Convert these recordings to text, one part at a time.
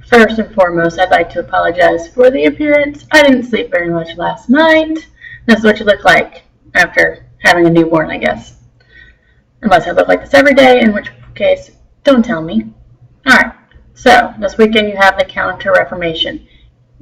First and foremost, I'd like to apologize for the appearance. I didn't sleep very much last night. This is what you look like after having a newborn, I guess. Unless I look like this every day, in which case, don't tell me. Alright, so this weekend you have the Counter-Reformation.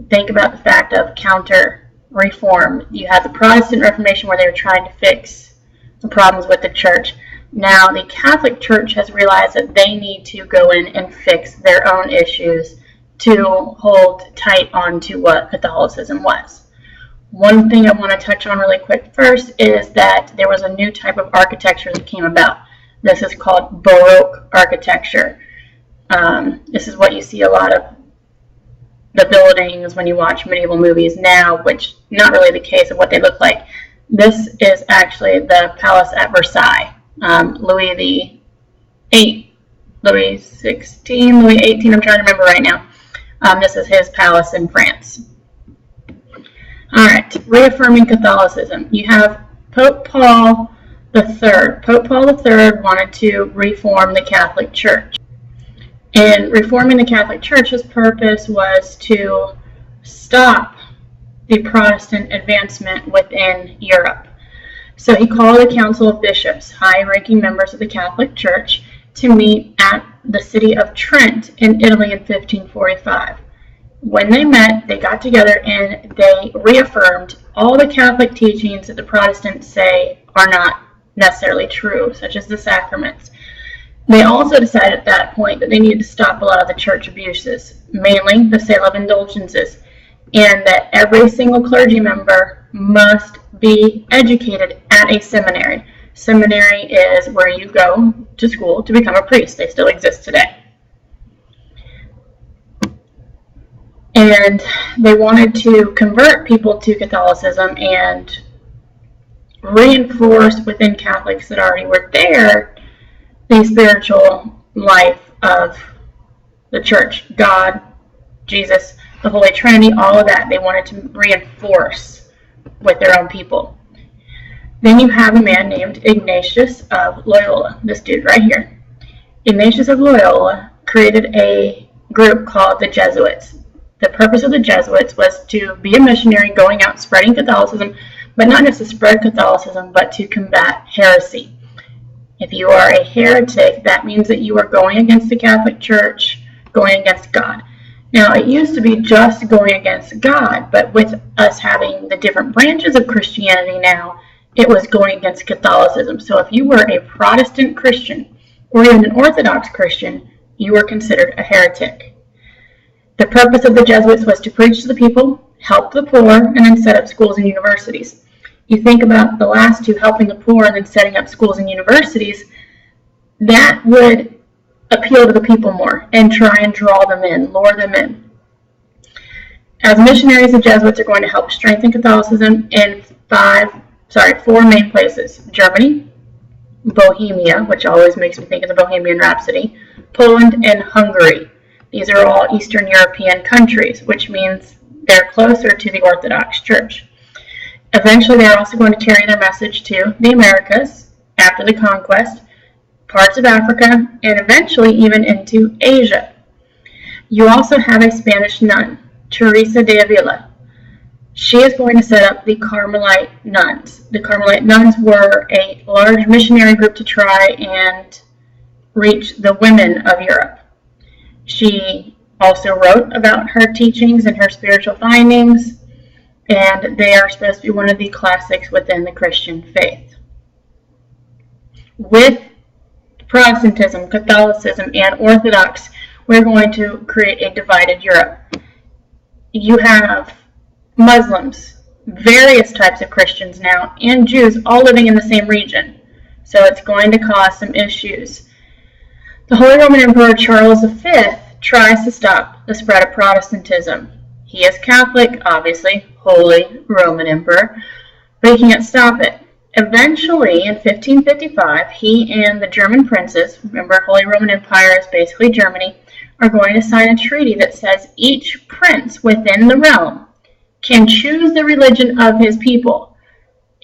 Think about the fact of counter-reform. You had the Protestant Reformation where they were trying to fix the problems with the church. Now the Catholic Church has realized that they need to go in and fix their own issues to hold tight on to what Catholicism was. One thing I want to touch on really quick first is that there was a new type of architecture that came about. This is called Baroque architecture. This is what you see a lot of the buildings when you watch medieval movies now, which not really the case of what they look like. This is actually the palace at Versailles. Louis XVI, Louis XVIII, I'm trying to remember right now. This is his palace in France. Alright, reaffirming Catholicism. You have Pope Paul III. Pope Paul III wanted to reform the Catholic Church. And reforming the Catholic Church, his purpose was to stop the Protestant advancement within Europe. So he called a council of bishops, high-ranking members of the Catholic Church, to meet at the city of Trent in Italy in 1545. When they met, they got together and they reaffirmed all the Catholic teachings that the Protestants say are not necessarily true, such as the sacraments. They also decided at that point that they needed to stop a lot of the church abuses, mainly the sale of indulgences, and that every single clergy member must be educated at a seminary. Seminary is where you go to school to become a priest. They still exist today. And they wanted to convert people to Catholicism and reinforce within Catholics that already were there the spiritual life of the church, God, Jesus, the Holy Trinity, all of that they wanted to reinforce with their own people. Then you have a man named Ignatius of Loyola, this dude right here. Ignatius of Loyola created a group called the Jesuits. The purpose of the Jesuits was to be a missionary going out spreading Catholicism, but not just to spread Catholicism, but to combat heresy. If you are a heretic, that means that you are going against the Catholic Church, going against God. Now, it used to be just going against God, but with us having the different branches of Christianity now, it was going against Catholicism. So if you were a Protestant Christian, or even an Orthodox Christian, you were considered a heretic. The purpose of the Jesuits was to preach to the people, help the poor, and then set up schools and universities. You think about the last two, helping the poor and then setting up schools and universities, that would appeal to the people more and try and draw them in, lure them in. As missionaries, the Jesuits are going to help strengthen Catholicism in four main places: Germany, Bohemia, which always makes me think of the Bohemian Rhapsody, Poland, and Hungary. These are all Eastern European countries, which means they're closer to the Orthodox Church. Eventually, they're also going to carry their message to the Americas after the conquest, parts of Africa, and eventually even into Asia. You also have a Spanish nun, Teresa de Avila. She is going to set up the Carmelite nuns. The Carmelite nuns were a large missionary group to try and reach the women of Europe. She also wrote about her teachings and her spiritual findings, and they are supposed to be one of the classics within the Christian faith. With Protestantism, Catholicism, and Orthodox, we're going to create a divided Europe. You have Muslims, various types of Christians now, and Jews all living in the same region. So it's going to cause some issues. The Holy Roman Emperor Charles V tries to stop the spread of Protestantism. He is Catholic, obviously, Holy Roman Emperor, but he can't stop it. Eventually, in 1555, he and the German princes, remember Holy Roman Empire is basically Germany, are going to sign a treaty that says each prince within the realm can choose the religion of his people,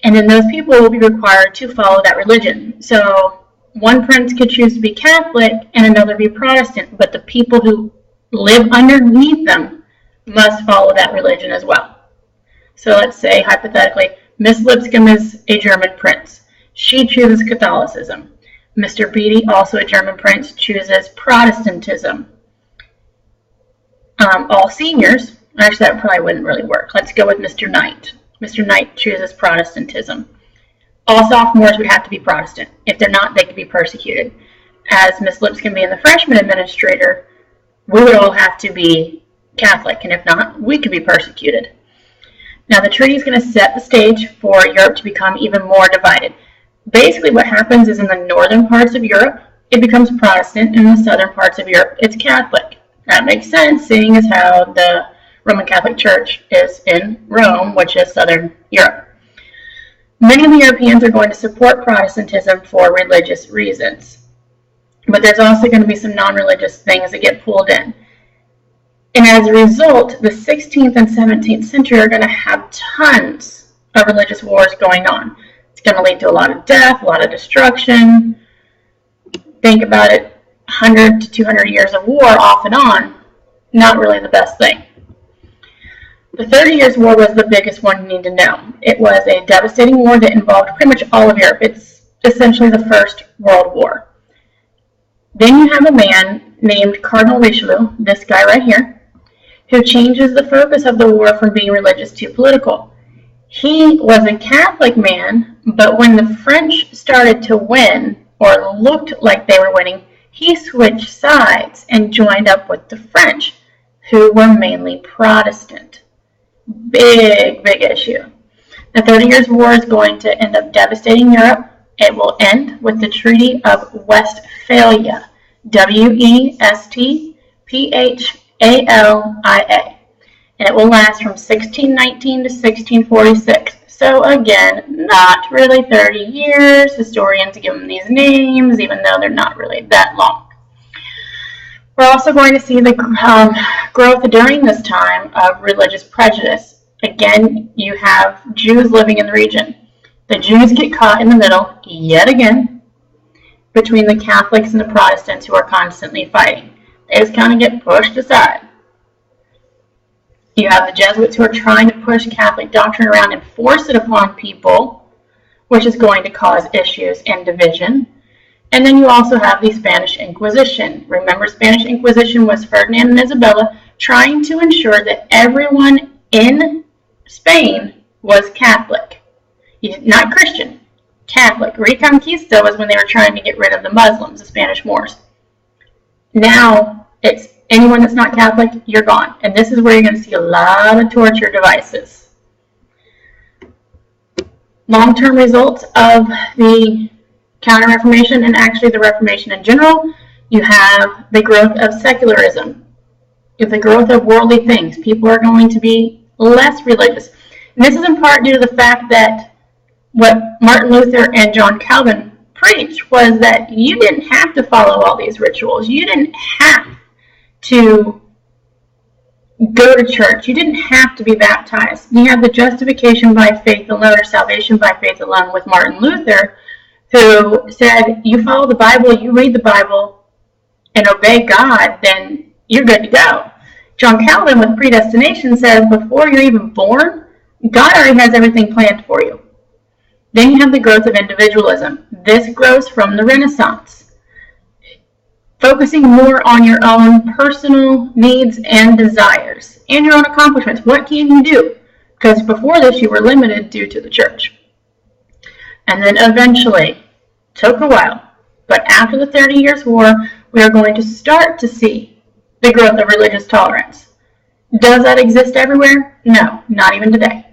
and then those people will be required to follow that religion. So one prince could choose to be Catholic and another be Protestant, but the people who live underneath them must follow that religion as well. So let's say, hypothetically, Miss Lipscomb is a German prince. She chooses Catholicism. Mr. Beatty, also a German prince, chooses Protestantism. All seniors, actually that probably wouldn't really work. Let's go with Mr. Knight. Mr. Knight chooses Protestantism. All sophomores would have to be Protestant. If they're not, they could be persecuted. As Miss Lipscomb being the freshman administrator, we would all have to be Catholic, and if not, we could be persecuted. Now, the treaty is going to set the stage for Europe to become even more divided. Basically, what happens is in the northern parts of Europe, it becomes Protestant, and in the southern parts of Europe, it's Catholic. That makes sense, seeing as how the Roman Catholic Church is in Rome, which is southern Europe. Many of the Europeans are going to support Protestantism for religious reasons. But there's also going to be some non-religious things that get pulled in. And as a result, the 16th and 17th century are going to have tons of religious wars going on. It's going to lead to a lot of death, a lot of destruction. Think about it, 100 to 200 years of war off and on, not really the best thing. The 30 Years' War was the biggest one you need to know. It was a devastating war that involved pretty much all of Europe. It's essentially the First World War. Then you have a man named Cardinal Richelieu, this guy right here, who changes the focus of the war from being religious to political. He was a Catholic man, but when the French started to win, or looked like they were winning, he switched sides and joined up with the French, who were mainly Protestant. Big issue. The 30 Years' War is going to end up devastating Europe. It will end with the Treaty of Westphalia, Westphalia, and it will last from 1619 to 1646. So again, not really 30 years. Historians give them these names, even though they're not really that long. We're also going to see the growth during this time of religious prejudice. Again, you have Jews living in the region. The Jews get caught in the middle, yet again, between the Catholics and the Protestants who are constantly fighting. They just kind of get pushed aside. You have the Jesuits who are trying to push Catholic doctrine around and force it upon people, which is going to cause issues and division. And then you also have the Spanish Inquisition. Remember, Spanish Inquisition was Ferdinand and Isabella trying to ensure that everyone in Spain was Catholic. Not Christian, Catholic. Reconquista was when they were trying to get rid of the Muslims, the Spanish Moors. Now, it's anyone that's not Catholic, you're gone. And this is where you're going to see a lot of torture devices. Long-term results of the Counter-Reformation, and actually the Reformation in general, you have the growth of secularism, the growth of worldly things. People are going to be less religious. And this is in part due to the fact that what Martin Luther and John Calvin preached was that you didn't have to follow all these rituals. You didn't have to go to church. You didn't have to be baptized. You have the justification by faith alone, or salvation by faith alone, with Martin Luther, who said, you follow the Bible, you read the Bible, and obey God, then you're good to go. John Calvin, with predestination, says before you're even born, God already has everything planned for you. Then you have the growth of individualism. This grows from the Renaissance, focusing more on your own personal needs and desires, and your own accomplishments. What can you do? Because before this, you were limited due to the church. And then eventually, took a while, but after the 30 Years' War, we are going to start to see the growth of religious tolerance. Does that exist everywhere? No, not even today.